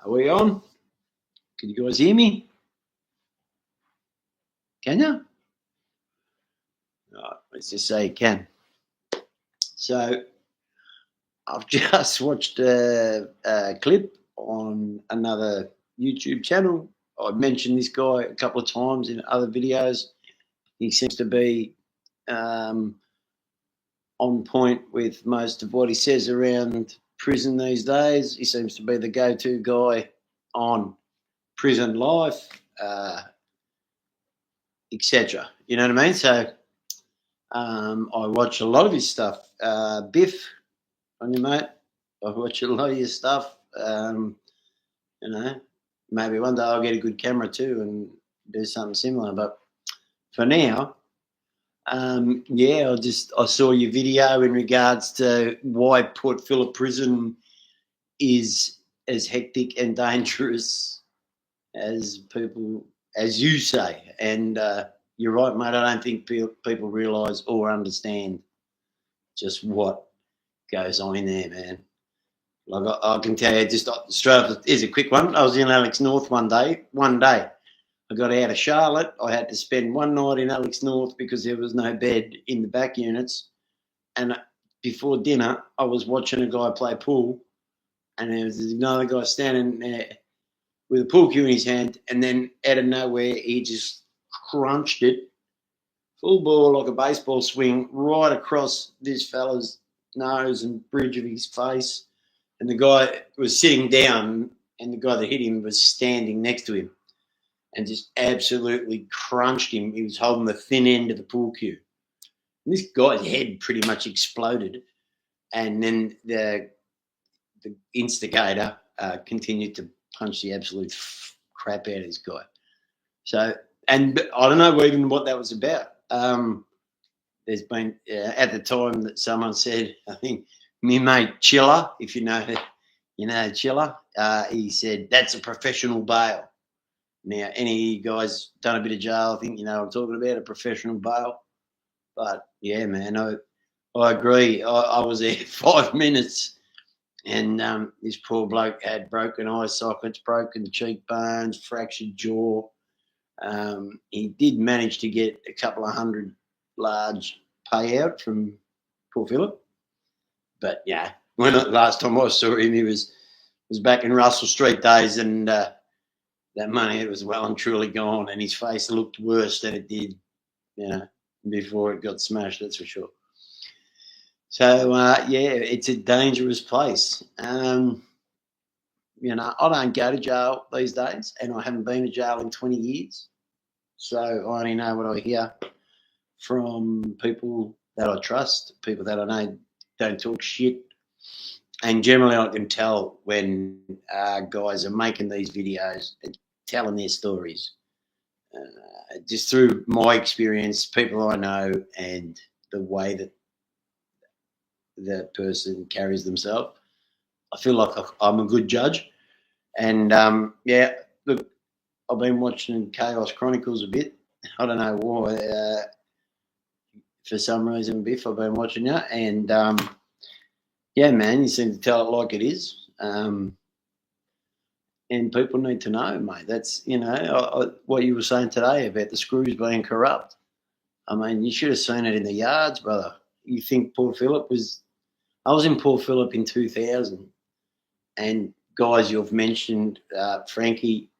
Are we on? Can you guys hear me? Can you? Right, let's just say you can. So I've just watched a clip on another YouTube channel. I've mentioned this guy a couple of times in other videos. He seems to be on point with most of what he says around prison these days. He seems to be the go-to guy on prison life, etc. You know what I mean? So I watch a lot of his stuff. Biff, on your mate. I watch a lot of your stuff. You know, maybe one day I'll get a good camera too and do something similar. But for now, I saw your video in regards to why Port Phillip Prison is as hectic and dangerous as you say. And you're right, mate. I don't think people realise or understand just what goes on in there, man. Like I can tell you, just straight off, here's a quick one. I was in Alex North one day. I got out of Charlotte. I had to spend one night in Alex North because there was no bed in the back units. And before dinner, I was watching a guy play pool, and there was another guy standing there with a pool cue in his hand, and then out of nowhere, he just crunched it, full ball like a baseball swing, right across this fella's nose and bridge of his face. And the guy was sitting down, and the guy that hit him was standing next to him and just absolutely crunched him. He was holding the thin end of the pool cue. And this guy's head pretty much exploded. And then the instigator continued to punch the absolute crap out of this guy. So, and I don't know even what that was about. There's been, at the time that someone said, I think, me mate Chiller, if you know Chiller, he said, that's a professional bail. Now, any guys done a bit of jail, I think you know what I'm talking about, a professional bail. But, yeah, man, I agree. I was there 5 minutes, and this poor bloke had broken eye sockets, broken cheekbones, fractured jaw. He did manage to get a couple of hundred large payout from Port Phillip. But, yeah, last time I saw him, he was back in Russell Street days, and that money was well and truly gone, and his face looked worse than it did, before it got smashed, that's for sure. So, it's a dangerous place. I don't go to jail these days, and I haven't been to jail in 20 years. So I only know what I hear from people that I trust, people that I know don't talk shit. And generally I can tell when guys are making these videos and telling their stories. Just through my experience, people I know, and the way that the person carries themselves, I feel like I'm a good judge. And, look, I've been watching Chaos Chronicles a bit. I don't know why. For some reason, Biff, I've been watching you. And, man, you seem to tell it like it is. And people need to know, mate. That's, what you were saying today about the screws being corrupt. I mean, you should have seen it in the yards, brother. You think Port Phillip was... I was in Port Phillip in 2000, and guys you've mentioned, Frankie,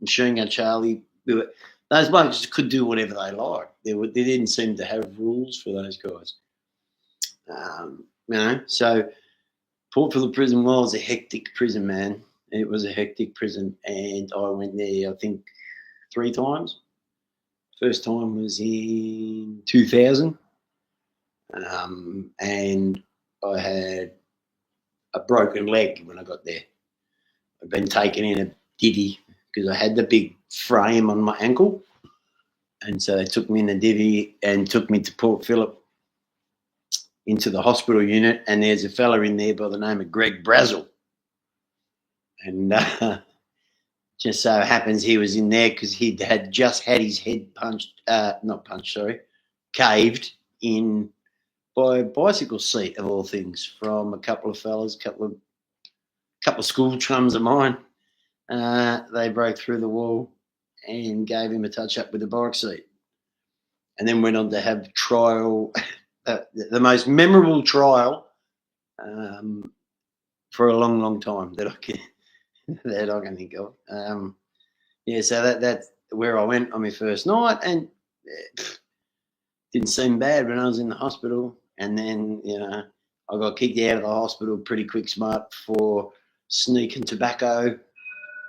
Machine Gun Charlie, those blokes could do whatever they liked. They didn't seem to have rules for those guys. So Port Phillip Prison was a hectic prison, man. It was a hectic prison, and I went there, I think, 3 times. First time was in 2000, and I had a broken leg when I got there. I'd been taken in a divvy because I had the big frame on my ankle, and so they took me in the divvy and took me to Port Phillip into the hospital unit, and there's a fella in there by the name of Greg Brazel. And just so happens he was in there because he had just had his head caved in by a bicycle seat, of all things, from a couple of couple of school chums of mine. They broke through the wall and gave him a touch-up with a bike seat. And then went on to have trial, the most memorable trial for a long, long time that I can think of. So that's where I went on my first night, and didn't seem bad when I was in the hospital. And then, I got kicked out of the hospital pretty quick smart for sneaking tobacco.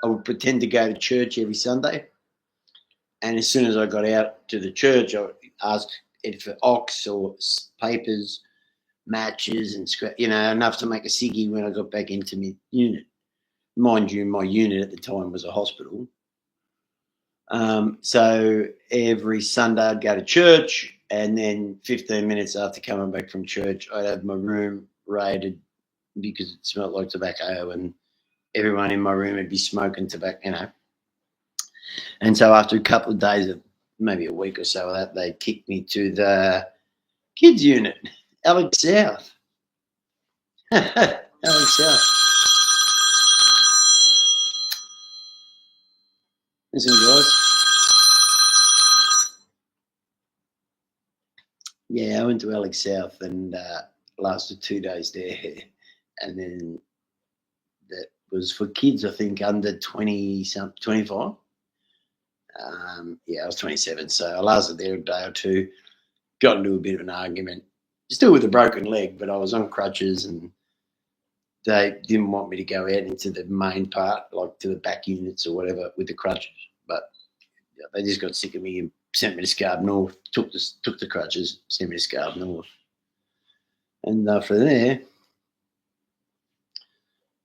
I would pretend to go to church every Sunday. And as soon as I got out to the church, I asked it for ox or papers, matches, and enough to make a ciggy when I got back into my unit. Mind you, my unit at the time was a hospital. So every Sunday I'd go to church, and then 15 minutes after coming back from church, I'd have my room raided because it smelled like tobacco, and everyone in my room would be smoking tobacco, And so after a couple of days, of maybe a week or so of that, they kicked me to the kids unit, Alex South. Alex South. Listen, guys. Yeah, I went to Alex South and lasted 2 days there. And then that was for kids, I think, under 25. I was 27, so I lasted there a day or two. Got into a bit of an argument, still with a broken leg, but I was on crutches, and they didn't want me to go out into the main part, like to the back units or whatever, with the crutches. But they just got sick of me and sent me to Scarborough North. Took the crutches, sent me to Scarborough North, and from there,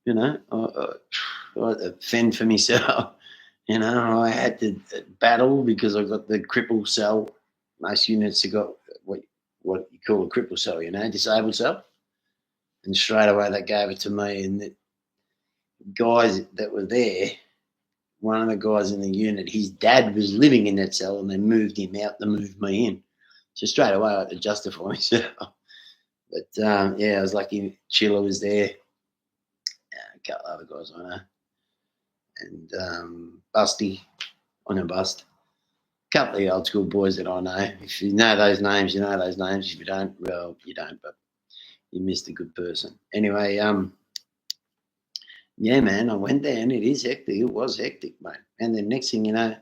I had to fend for myself. I had to battle because I got the cripple cell. Most units have got what you call a cripple cell, disabled cell. And straight away they gave it to me. And the guys that were there, one of the guys in the unit, his dad was living in that cell, and they moved him out to move me in. So straight away I had to justify myself. But, I was lucky Chilla was there. A couple of other guys I know. And Busty, I know Bust. A couple of the old school boys that I know. If you know those names, you know those names. If you don't, well, you don't, but you missed a good person. Anyway, man, I went there, and it is hectic. It was hectic, mate. And the next thing you know,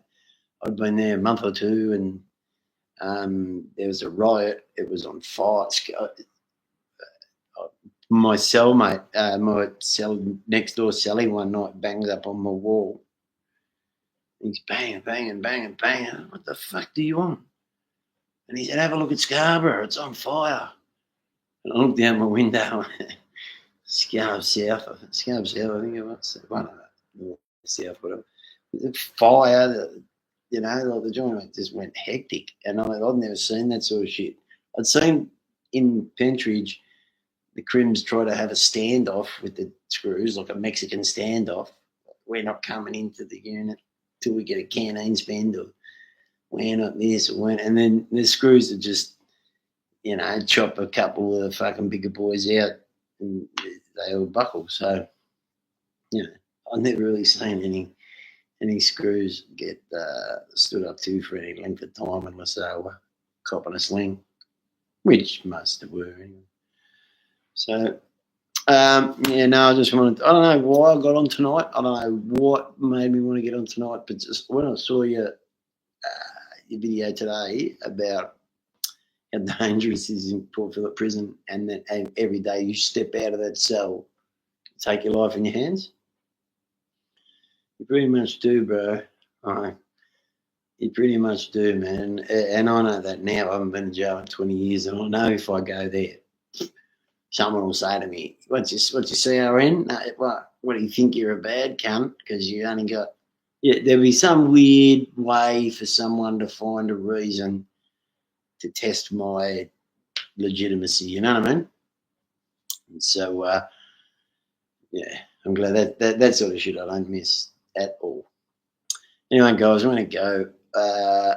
I'd been there a month or two, and there was a riot. It was on fire. My cellmate, my cell next door celly one night bangs up on my wall. He's banging. What the fuck do you want? And he said, have a look at Scarborough. It's on fire. And I looked down my window. Scarborough South, I think it was. One of North, South, whatever. The fire, like the joint just went hectic. And I'd never seen that sort of shit. I'd seen in Pentridge the Crims try to have a standoff with the screws, like a Mexican standoff. We're not coming into the unit till we get a canteen spend, or we're not this or we're, and then the screws are just, chop a couple of the fucking bigger boys out and they all buckle. So, I've never really seen any screws get stood up to for any length of time unless they were copping a sling, which most were anyway. So, I just wanted, I don't know why I got on tonight. I don't know what made me want to get on tonight, but just when I saw your video today about how dangerous it is in Port Phillip prison, and every day you step out of that cell, take your life in your hands. You pretty much do, bro. You pretty much do, man. And I know that now. I haven't been in jail in 20 years, and I know if I go there, someone will say to me, what's your CRN? What do you think, you're a bad cunt? Because you only got... there'll be some weird way for someone to find a reason to test my legitimacy, you know what I mean? And so, I'm glad that sort of shit I don't miss at all. Anyway, guys, I'm going to go. I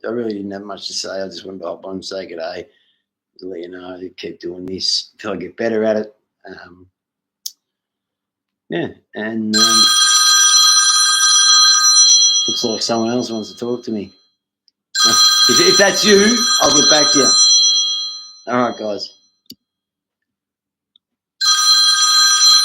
really didn't have much to say. I just wanted to hop on and say good day. To let you know, keep doing this until I get better at it. Yeah, and looks like someone else wants to talk to me. If that's you, I'll get back to you. All right, guys.